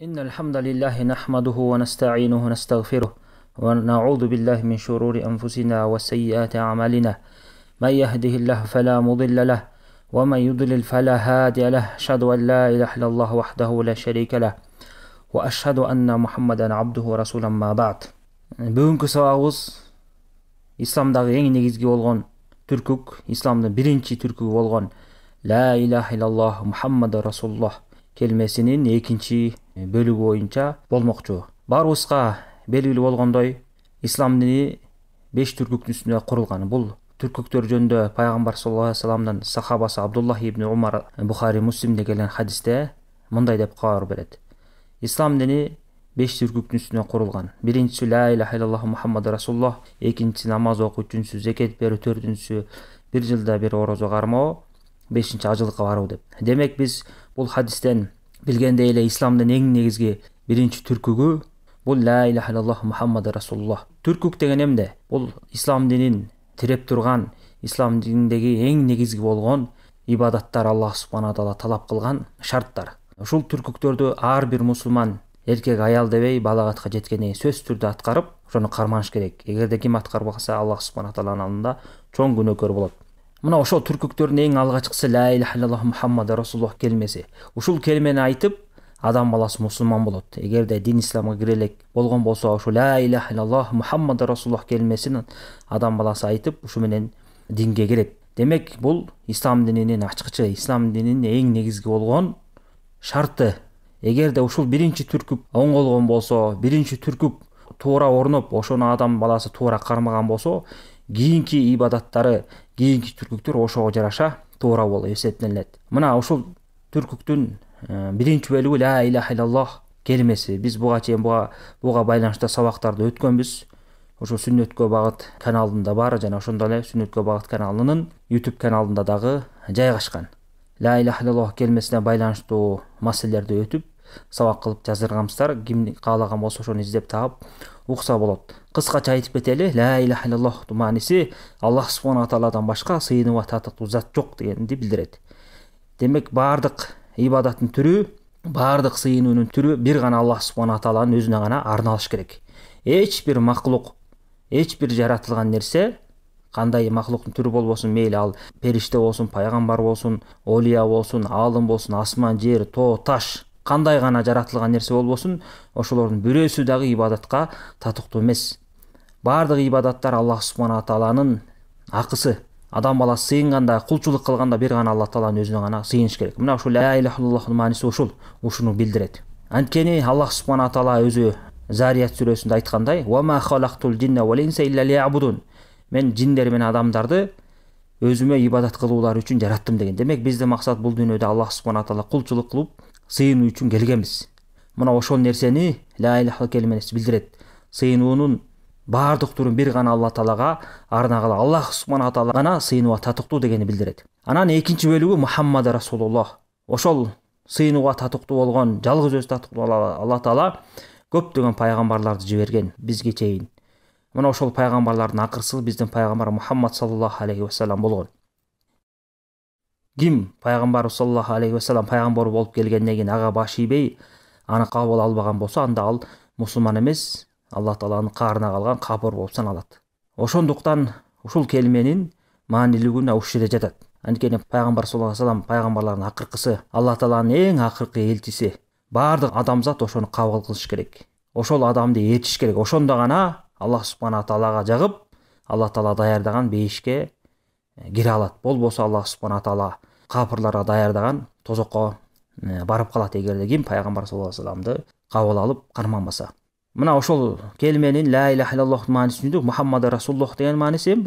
إن الحمد لله نحمده ونستعينه ونستغفره ونعوذ بالله من شرور أنفسنا وسيئات أعمالنا. من يهده الله فلا مضل له ومن يضلل فلا هادي له. أشهد أن لا إله إلا الله وحده لا شريك له وأشهد أن محمدا عبده ورسوله ما بعد. Бүгүнкү сабагыбыз исламдагы эң негизги болгон түркүк, исламдын биринчи түркүгү болгон ла илаха иллаллах Мухаммаду расулуллах келмесинин экинчи бөлүгү боюнча болмокчу. Баарыбызга белгилүү болгондой, ислам дини 5 түркүктүн үстүнө курулган. Бул түркүктөр жөнүндө пайгамбар саллаллаху алейхи вассаламдын сахабасы Абдуллах ибн Умар Бухари Муслимде келген хадисте мындай деп кабар берет. Ислам дини 5 түркүктүн үстүнө курулган. Биринчиси ла илаха иллаллах Мухаммаду расулуллах, экинчиси намаз окуу, үчүнчүсү закет берүү, төртүнчүсү бир жылда бир орозо кармоо, бешинчи ажылыкка баруу деп. Демек биз бул хадистен билгендей эле исламдын эң негизги биринчи түркүгү бул ла илаха иллаллах Мухаммаду расулуллах. Түркүк деген эмне? Бул ислам динин тиреп турган, ислам дининдеги эң негизги болгон ибадаттар, Аллах субхана таала талап кылган шарттар. Ушул түркүктөрдү ар бир мусулман эркек аял дебей балагатка жеткенден кийин сөзсүз түрдө аткарып, ошону карманыш керек. Эгерде ким аткарбаса, Аллах субхана тааланын алдында чоң күнөөкөр болот. Мына ошол түркүктөрдүн эң алгачкысы ла илаха иллаллах Мухаммаду расулуллах келмеси. Ушул келмени айтып, адам баласы мусулман болот. Эгерде дин исламга кире элек болгон болсо, ошол ла илаха иллаллах Мухаммаду расулуллах келмесин адам баласы айтып, ушу менен динге кирет. Демек, бул ислам дининин ачкычы, ислам дининин эң негизги болгон шарты. Эгерде ушул биринчи түркүк оңголгон болсо, биринчи түркүк туура орноп, ошону адам баласы туура кармаган болсо, кийинки ибадаттары, кийинки түркүктөр ошого жараша туура болуп эсептелет. Мына ушул түркүктүн биринчи бөлүгү ла илаха иллаллах келмеси. Биз буга чейин буга байланыштуу сабактарды өткөнбүз. Ошо Сүннөткө багыт каналында бар, жана ошондой эле Сүннөткө багыт каналынын YouTube каналында дагы жайгашкан. Ла илаха иллаллах келмесине байланыштуу маселелерди өтүп, сабак кылып жаздырганбыздар. Ким каалаган болсо ошону издеп таап укса болот. Кыскача айтып кетели, ла илаха иллаллахтын мааниси Аллах субхана тааладан башка сыйынууга татыктуу зат жок дегенди билдирет. Демек, баардык ибадаттын түрү, баардык сыйынуунун түрү бир гана Аллах субхана тааладын өзүнө гана арналыш керек. Эч бир макулук, эч бир жаратылган нерсе, кандай макулуктун түрү болбосун, мейли ал периште болсун, пайгамбар болсун, олия болсун, аалым болсун, асман, жер, тоо, таш, кандай гана жаратылган нерсе болбосун, ошолордун бирөөсү дагы ибадатка татыктуу эмес. Баардык ибадаттар Аллах субхана тааланын акысы. Адам баласы сыйынганда, кулчулук кылганда бир гана Аллах тааланын өзүнө гана сыйыныш керек. Мына ушул ла илаха иллаллахтын мааниси ушуну билдирет. Анткени Аллах субхана таала өзү Зарият сүрөсүндө айткандай: "Ва ма халактул джинна вал инса илля лиябудун." Мен жиндер менен адамдарды өзүмө ибадат кылуулар үчүн жараттым деген. Демек, биздин максат бул дүйнөдө Аллах субхана таала кулчулук кылып сыйынуу үчүн келгенбиз. Мына ошол нерсени ла илаха келмеси билдирет. Сыйынуунун баардык түрүн бир гана Аллах таалага арнагыла, Аллах субхана таала гана сыйынууга татыктуу дегени билдирет. Анан экинчи бөлүгү Мухаммаду расулуллах. Ошол сыйынууга татыктуу болгон, жалгыз өзү татыктуу Аллах таала көптөгөн пайгамбарларды жиберген бизге чейин. Мына ошол пайгамбарлардын акыркысы биздин пайгамбар Мухаммад саллаллаху алейхи вассалам болгон. Ким пайгамбар саллаллаху алейхи вассалам пайгамбар болуп келгенден кийин ага баш ийбей, аны кабыл албаган болсо, анда ал мусулман эмес, Аллах тааланын каарына калган капыр болуп саналат. Ошондуктан ушул келменин маанилүүлүгүнө ушул жерде жатат. Анткени пайгамбар саллаллаху алейхи вассалам пайгамбарлардын акыркысы, Аллах тааланын эң акыркы элчиси. Баардык адамзат ошону кабыл кылыш керек. Ошол адамды ээрчиш керек. Ошондо гана Аллах субхана таалага жагып, Аллах таала даярдаган бейишке кире алат. Болбосо Аллах субхана таала капырларга даярдаган тозокко барып калат, эгерде ким пайгамбар саллаллаху алейхи вассаламды кабыл алып карманбаса. Мына ошол келменин ла илаха иллаллахтын маанисин түшүндүк. Мухаммаду расулуллах деген мааниси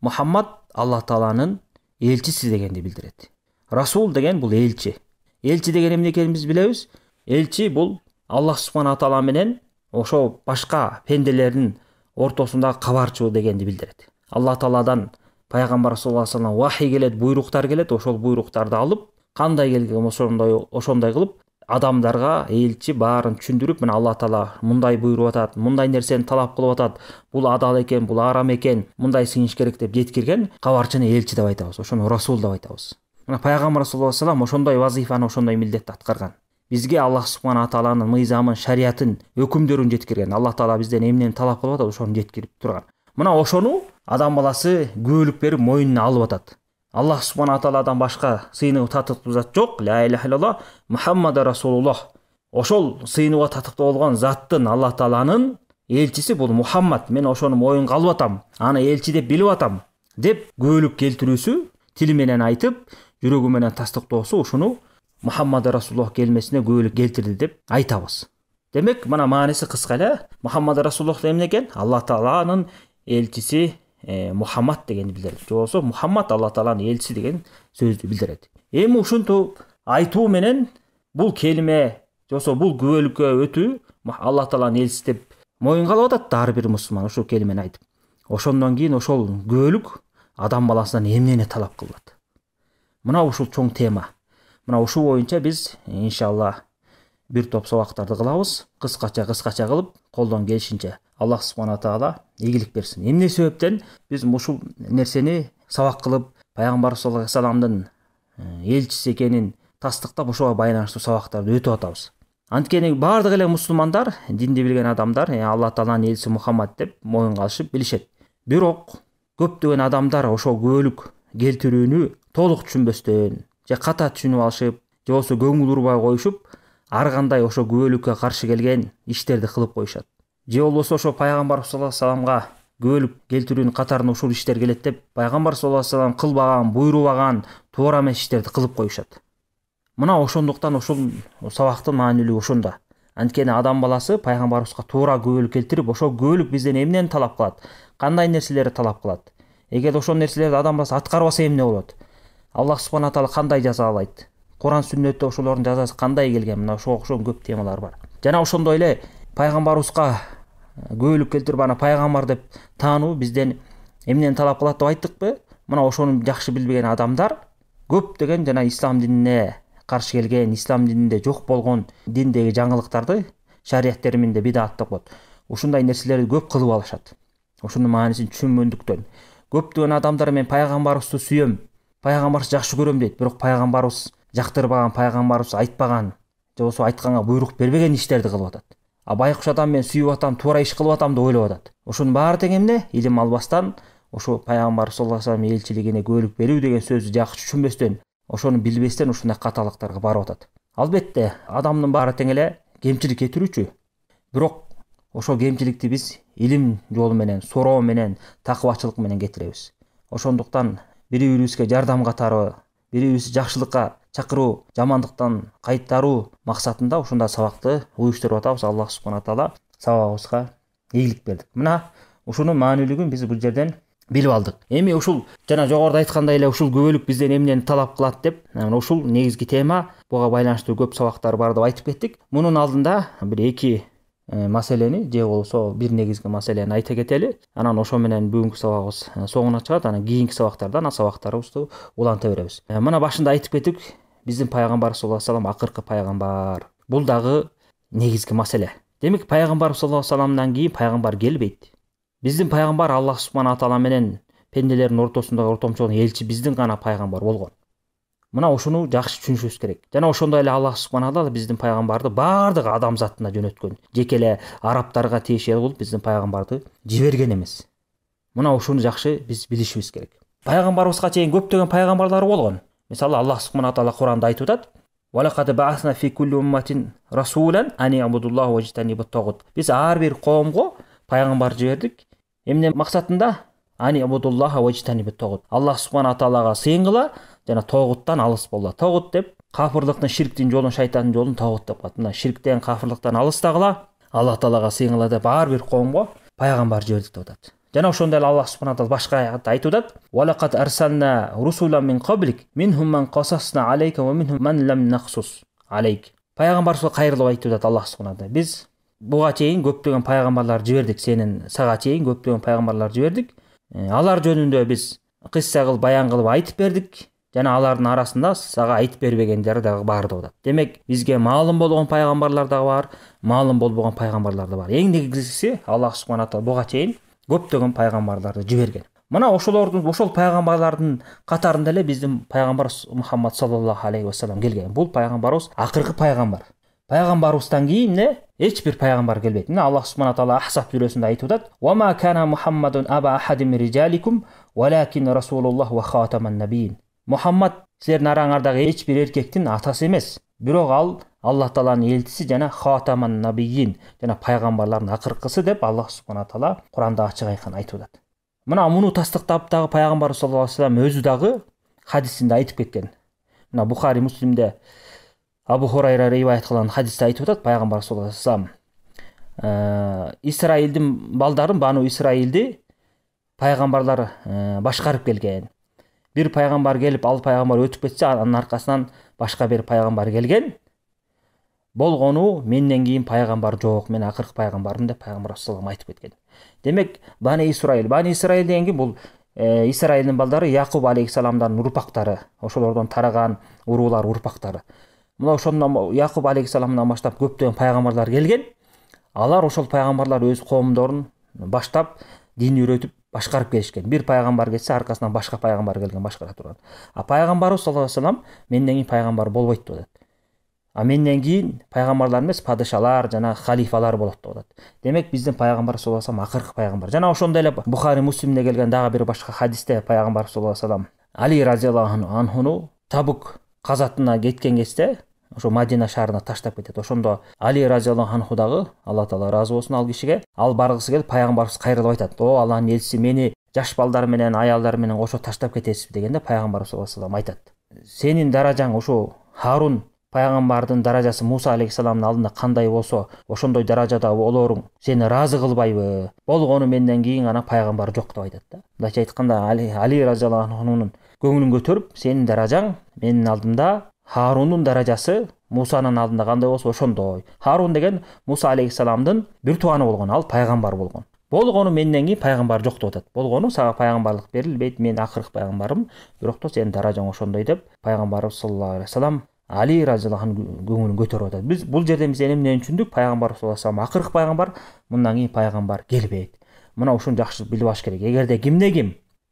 Мухаммад Аллах тааланын элчиси дегенди билдирет. Расул деген бул элчи. Элчи деген эмне экенин биз билебиз. Элчи бул Аллах субхана таала менен ошо башка пенделердин ортосундагы кабарчы дегенди билдирет. Аллах тааладан пайгамбар саллаллаху алейхи вассалам вахий келет, буйруктар келет, ошол буйруктарды алып, кандай келген ошондой кылып адамдарга элчи баарын түшүндүрүп, мына Аллах таала мындай буйруп атат, мындай нерсени талап кылып атат, бул адал экен, бул арам экен, мындай сыйыныш керек деп жеткирген кабарчыны элчи деп айтабыз, ошону расул деп айтабыз. Мына пайгамбар саллаллаху алейхи вассалам ошондой вазифаны, ошондой милдетти аткарган. бизге Аллах субхана тааланын мыйзамын, шариатын, өкүмдөрүн жеткирген. Аллах таала бизден эмнени талап кылып атат, ошону жеткирип турган. Мына ошону адам баласы күбөлүк берип мойнуна алып атат. Аллах субхана тааладан башка сыйынып татыктуу зат жок. Ла иляха иллаллах Мухаммад расулуллах. Ошол сыйынууга татыктуу болгон заттын, Аллах тааланын элчиси бул Мухаммад. Мен ошону моюнга алып атам, аны элчи деп билип атам деп күбөлүк келтирүүсү, тили менен айтып, жүрөгү менен тастыктоосу ушуну Мухаммад расулуллах келмесине күбөлүк келтирди деп айтабыз. Демек, мына мааниси кыска эле. Мухаммад расулуллах эмне экен? Аллах тааланын элчиси Мухаммад дегенди билдирет. Же болбосо Мухаммад Аллах тааланын элчиси деген сөздү билдирет. Эми ушунту айтуу менен бул келиме, же болбосо бул күбөлүккө өтүү Аллах тааланын элчиси деп моюнга алып атат ар бир мусулман ошол келимени айтып. Ошондон кийин ошол күбөлүк адам баласынан эмнени талап кылат? Мына ушул чоң тема. Мына ушул боюнча биз иншалла бир топ сабактарды кылабыз. Кыскача кылып, колдон келишинче. Аллах субхана таала ийгилик берсин. Эмне себептен биз ушул нерсени сабак кылып, пайгамбар саллаллаху алейхи вассаламдын элчиси экенин тастыктап, ошого байланыштуу сабактарды өтүп атабыз. Анткени бардык эле мусулмандар, динди билген адамдар, Аллах тааланын элчиси Мухаммад деп моюнга алышып билишет. Бирок көптөгөн адамдар ошол күбөлүк келтирүүнү толук түшүнбөстөн, же ката түшүнүп алышып, же болбосо көңүл урбай коюшуп, ар кандай ошо күбөлүккө каршы келген иштерди кылып коюшат. Же болбосо ошо пайгамбар саллаллаху алейхи вассаламга күбөлүк келтирүүнүн катарына ушул иштер келет деп, пайгамбар саллаллаху алейхи вассалам кылбаган, буйрубаган туура эмес иштерди кылып коюшат. Мына ошондуктан ушул сабактын маанилүүлүгү ошондо. Анткени адам баласы пайгамбарыбызга туура күбөлүк келтирип, ошол күбөлүк бизден эмнени талап кылат, кандай нерселерди талап кылат. Эгер ошол нерселерди адам баласы аткарбаса эмне болот? Аллах субхана таала кандай жазалайт? Куран сүннөттө ошолордун жазасы кандай келген? Мына ошого окшогон көп темалар бар. Жана ошондой эле пайгамбарыбызга күбөлүк келтирип, аны пайгамбар деп таануу бизден эмнени талап кылат деп айттыкпы? Мына ошону жакшы билбеген адамдар көптөгөн жана ислам динине каршы келген, ислам дининде жок болгон диндеги жаңылыктарды, шарият терминде бидат деп коет. Ушундай нерселерди көп кылып алышат. Ошонун маанисин түшүнбөндүктөн көптөгөн адамдар мен пайгамбарыбызды сүйөм, пайгамбарыбызды жакшы көрөм дейт, бирок пайгамбарыбыз жактырбаган, пайгамбарыбыз айтпаган, же болбосо айтканга буйрук бербеген иштерди кылып атат. Байкуш адам мен сүйүп атам, туура иш кылып атам деп ойлоп атат. Ошонун баары тең эмне? Илим албастан, ошо пайгамбар саллаллаху алейхи вассалам элчилигине күбөлүк берүү деген сөздү жакшы түшүнбөстөн, ошону билбестен ушундай каталыктарга барып атат. Албетте, адамдын баары тең эле кемчилик кетирүүчү. Бирок ошол кемчиликти биз илим жолу менен, суроо менен, такыбачылык менен кетиребиз. Ошондуктан бири-бирибизге жардам катары, бири-бирибизди жакшылыкка чакыруу, жамандыктан кайтаруу максатында ушундай сабакты уюштуруп атабыз. Аллах субхана таала сабагыбызга ийгилик бердик. Мына ушунун маанилүүлүгүн биз бул жерден билип алдык. Эми ушул жана жогоруда айткандай эле ушул күбөлүк бизден эмнени талап кылат деп, ушул негизги тема, буга байланыштуу көп сабактар бар деп айтып кеттик. Мунун алдында бир эки маселени, же болбосо бир негизги маселени айта кетели. Анан ошо менен бүгүнкү сабагыбыз соңуна чыгат. Анан кийинки сабактарда сабактарыбызды уланта беребиз. Мына башында айтып кеттик, биздин пайгамбар саллаллаху алейхи вассалам акыркы пайгамбар. Бул дагы негизги маселе. Демек, пайгамбар саллаллаху алейхи вассаламдан кийин пайгамбар келбейт. Биздин пайгамбар Аллах субхана таала менен пенделердин ортосундагы ортомчу элчи биздин гана пайгамбар болгон. Мына ошону жакшы түшүнүшүбүз керек. Жана ошондой эле Аллах субхана таала биздин пайгамбарды бардык адамзатына жөнөткөн. Жеке эле арабтарга тиешелүү кылып биздин пайгамбарды жиберген эмес. Мына ошону жакшы биз билишибиз керек. Пайгамбарыбызга чейин көптөгөн пайгамбарлар болгон. Мисалы Аллах субхана таала Куранда айтып атат: "Валакад ба'асна фи кулли умматин расулан ан ябудуллаху ва жтанибут тагут." Биз ар бир коомго пайгамбар жибердик. Эмне максатында? Ани ябудуллаха ва жтанибут тагут. Аллах субхана таалага сыйынгыла жана тогуттан алыс болла. Тогут деп кафырлыктын, ширктин жолун, шайтандын жолун тогут деп коет. Мына ширктен, кафырлыктан алыстагыла, Аллах таалага сыйынгыла деп ар бир коомго пайгамбар жибердик деп атат. Жана ошондой эле Аллах субхана таала башка аятта айтып атат: "Валакад арсална русулан мин каблик, минхум ман касасна алейка ва минхум ман лам нахсус алейк." Пайгамбарыбызга кайрылып айтып атат Аллах субхана таала: "Биз буга чейин көптөгөн пайгамбарлар жибердик, сенин сага чейин көптөгөн пайгамбарлар жибердик. Алар жөнүндө биз кысса кылып, баян кылып айтып бердик. Жана алардын арасында сага айтып бербегендер дагы бар" деп атат. Демек, бизге маалым болгон пайгамбарлар дагы бар, маалым болбогон пайгамбарлар да бар. Эң негизгиси Аллах субхана таала буга чейин көптөгөн пайгамбарларды жиберген. Мына ошол пайгамбарлардын катарында эле биздин пайгамбар Мухаммад саллаллаху алейхи вассалам келген. Бул пайгамбарыбыз акыркы пайгамбар. пайгамбарыбыздан кийин эч бир пайгамбар келбейт. Мына Аллах субхана таала Ахсаб сүрөсүндө айтып атат: "Ва ма кана Мухаммадун аба ахадин мин риджаликум, валакин расулуллах ва хатаман набиин." Мухаммад силердин араңардагы эч бир эркектин атасы эмес, бирок ал Аллах тааланын элчиси жана хатаман набиин, жана пайгамбарлардын акыркысы деп Аллах субхана таала Куранда ачык айкын айтып атат. Мына муну тастыктап дагы пайгамбар саллаллаху алейхи вассалам өзү дагы хадисинде айтып кеткен. Мына Бухари Муслимде Абу Хурайра риваят кылган хадисте айтып атат пайгамбар саллаллаху алейхи вассалам: Исраилдин балдарын, Бану Исраилди пайгамбарлар башкарып келген. Бир пайгамбар келип, ал пайгамбар өтүп кетсе, анын аркасынан башка бир пайгамбар келген. Болгону менден кийин пайгамбар жок, мен акыркы пайгамбармын деп пайгамбар саллаллаху алейхи вассалам айтып кеткен. Демек, Бани Исраил дегенге бул Исраилдин балдары Якуб алейхиссаламдын урпактары, ошолордон тараган уруулар урпактары. Мына ошондон Якуб алейхиссаламдан баштап көптөгөн пайгамбарлар келген. Алар ошол пайгамбарлар өз коомдорун баштап дин үйрөтүп башкарып келишкен. Бир пайгамбар кетсе, аркасынан башка пайгамбар келген башкара турган. А пайгамбарыбыз саллаллаху алейхи вассалам менден кийин пайгамбар болбойт деп атат. А менден кийин пайгамбарлар эмес, падышалар жана халифалар болот деп атат. Демек, биздин пайгамбар саллаллаху алейхи вассалам акыркы пайгамбар. Жана ошондой эле Бухари Муслимде келген дагы бир башка хадисте пайгамбар саллаллаху алейхи вассалам Али разияллаху анхуну Табук казатына кеткен кезде ошо Мадина шаарына таштап кетет. Ошондо Али разияллаху анху дагы, Алла таала ыраазы болсун ал кишиге, ал баргысы келип пайгамбарыбыз кайрылып айтат: "О Алланын элчиси, мени жаш балдар менен, аялдар менен кошо таштап кетесизби?" дегенде пайгамбар саллаллаху алейхи вассалам айтат: "Сенин даражаң ошо Харун пайгамбардын даражасы Муса алейхиссаламдын алдында кандай болсо, ошондой даражада болоруң. Сени ыраазы кылбайбы? Болгону менден кийин ана пайгамбар жок" деп айтат да. Мындайча айтканда, Али разияллаху анхунун көңүлүн көтөрүп, сенин даражаң менин алдымда Харунун даражасы Мусанын алдында кандай болсо ошондой. Харун деген Муса алейхиссаламдын бир тууганы болгон, ал пайгамбар болгон. Болгону менден кийин пайгамбар жок деп атат. Болгону сага пайгамбарлык берилбейт, мен акыркы пайгамбарым, бирок то сенин даражаң ошондой деп пайгамбарыбыз саллаллаху алейхи вассалам Али разияллаху анху көңүлүн көтөрүп атат. Биз бул жерден эмнени түшүндүк? Пайгамбар саллаллаху алейхи вассалам акыркы пайгамбар, мындан кийин пайгамбар келбейт. Мына ушуну жакшы билип алыш керек. Эгерде ким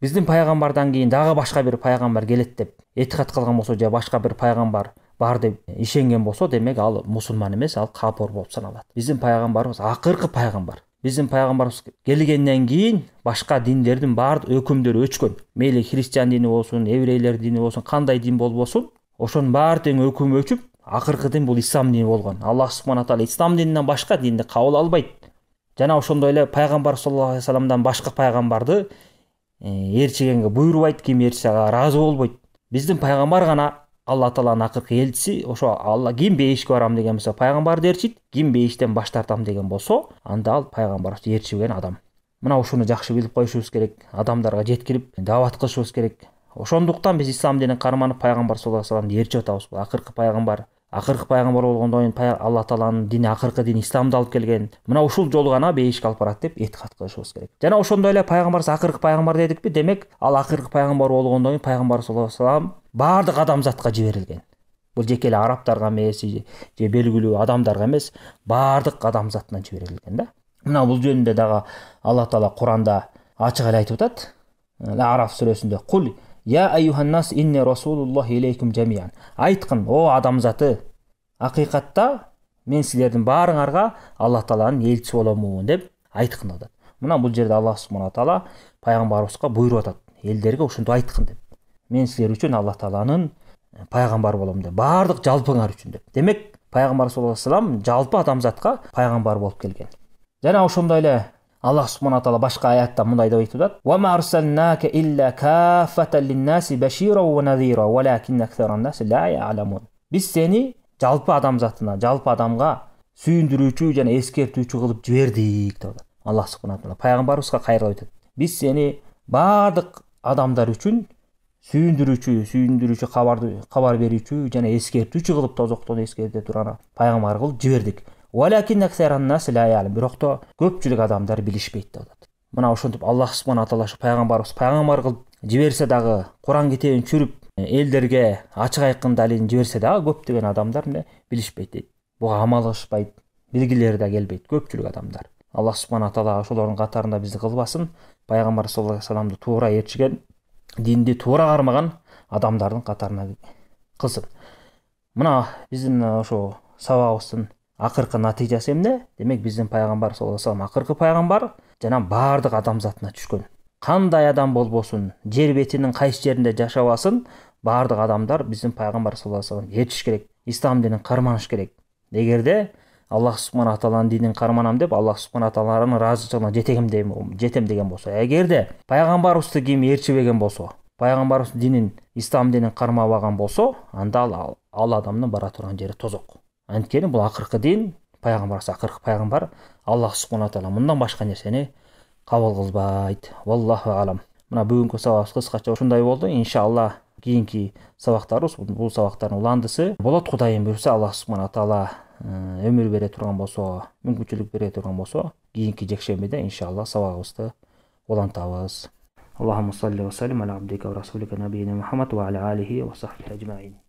биздин пайгамбардан кийин дагы башка бир пайгамбар келет деп этикад кылган болсо, же башка бир пайгамбар бар деп ишенген болсо, демек ал мусулман эмес, ал капыр болуп саналат. Биздин пайгамбарыбыз акыркы пайгамбар. Биздин пайгамбарыбыз келгенден кийин башка диндердин баардык өкүмдөрү өчкөн. Мейли христиан дини болсун, еврейлер дини болсун, кандай дин болбосун, ошонун баардыгын өкүмү өчүп, акыркы дин бул ислам дини болгон. Аллах субхана таала ислам дининен башка динди кабыл албайт. Жана ошондой эле пайгамбар саллаллаху алейхи вассаламдан башка пайгамбарды ээрчигенге буйрубайт, ким ээрчисе ыраазы болбойт. Биздин пайгамбар гана Алла тааланын акыркы элчиси. Ошо Алла ким бейишке барам деген болсо пайгамбарды ээрчийт, ким бейиштен баш тартам деген болсо, анда ал пайгамбарыбыз ээрчиген адам. Мына ушуну жакшы билип коюшубуз керек, адамдарга жеткирип даават кылышыбыз керек. Ошондуктан биз ислам динин карманып пайгамбар саллаллаху алейхи вассаламды ээрчип атабыз. Бул акыркы пайгамбар. Акыркы пайгамбар болгондон кийин Алла тааланын дини, акыркы дин исламды алып келген. Мына ушул жол гана бейишке алып барат деп этикад кылышыбыз керек. Жана ошондой эле пайгамбарыбыз акыркы пайгамбар дедикпи? Демек, ал акыркы пайгамбар болгондон кийин пайгамбар саллаллаху алейхи вассалам баардык адамзатка жиберилген. Бул жеке эле арабтарга эмес, же белгилүү адамдарга эмес, баардык адамзатына жиберилген да. Мына бул жөнүндө дагы Алла таала Куранда ачык эле айтып атат. Араф сүрөсүндө: "Кул я айюханнас инни расулуллахи илейкум жамиан." Айткын, о адамзаты, акыйкатта мен силердин баарыңарга Алла тааланын элчиси боломун деп айткын деп атат. Мына бул жерде Аллах субхана таала пайгамбарыбызга буйруп атат, элдерге ушунду айткын деп. Мен силер үчүн Алла тааланын пайгамбар болом деп, баардык жалпыңар үчүн деп. Демек, пайгамбар саллаллаху алейхи вассалам жалпы адамзатка пайгамбар болуп келген. Жана ошондой эле Аллах субхана таала башка аятта мындай деп айтып атат: "Ва ма арсалнака илля каффатан лин-наси башира ва надира, валакин аксаран-наси ла я'ламун." Биз сени жалпы адамзатына, жалпы адамга сүйүндүрүүчү жана эскертүүчү кылып жибердик деп атат. Аллах субхана таала пайгамбарыбызга кайрылып айтат: "Биз сени баардык адамдар үчүн сүйүндүрүүчү, кабар берүүчү жана эскертүүчү кылып, тозоктон эскерте турган пайгамбар кылып жибердик. Валакин аксаран-наси ла я'лам." Бирок то көпчүлүк адамдар билишпейт деп атат. Мына ошентип Аллах субхана таала пайгамбарыбыз пайгамбар кылып жиберсе дагы, Куран китебин чүрүп элдерге ачык айкын далилин жиберсе дагы, көптөгөн адамдар эмне билишпейт дейт. Буга амал кылышпайт, билгилери да келбейт көпчүлүк адамдар. Аллах субхана таала ошолордун катарында бизди кылбасын. Пайгамбар саллаллаху алейхи вассаламды туура ээрчиген, динди туура кармаган адамдардын катарына кылсын. Мына биздин ошо сабагыбыздын акыркы натыйжасы эмне? Демек биздин пайгамбар саллаллаху алейхи вассалам акыркы пайгамбар жана баардык адамзатына түшкөн. Кандай адам болбосун, жер бетинин кайсы жеринде жашабасын, баардык адамдар биздин пайгамбар саллаллаху алейхи вассалам эришиш керек. Ислам динин карманыш керек. Эгерде Аллах субхана тааланын динин карманам деп, Аллах субхана тааланын ыраазычылыгына жетем деген болсо, эгерде пайгамбарыбызды ким ээрчибеген болсо, пайгамбарыбыз динин, ислам динин кармабаган болсо, анда ал адамдын бара турган жери тозок. Анткени бул акыркы дин, пайгамбарыбыз акыркы пайгамбар, Аллах субхана таала мындан башка нерсени кабыл кылбайт. Валлаху алам. Мына бүгүнкү сабагыбыз кыскача ушундай болду. Иншалла кийинки сабактарыбыз, бул сабактардын уландысы болот. Кудайым буйрса, Аллах субхана таала өмүр бере турган болсо, мүмкүнчүлүк бере турган болсо, кийинки жекшембиде иншалла сабагыбызды улантабыз. Аллахумма салли ва саллим аля абдика ва расулика набийина Мухаммад ва аля алихи ва сахбихи ажмаин.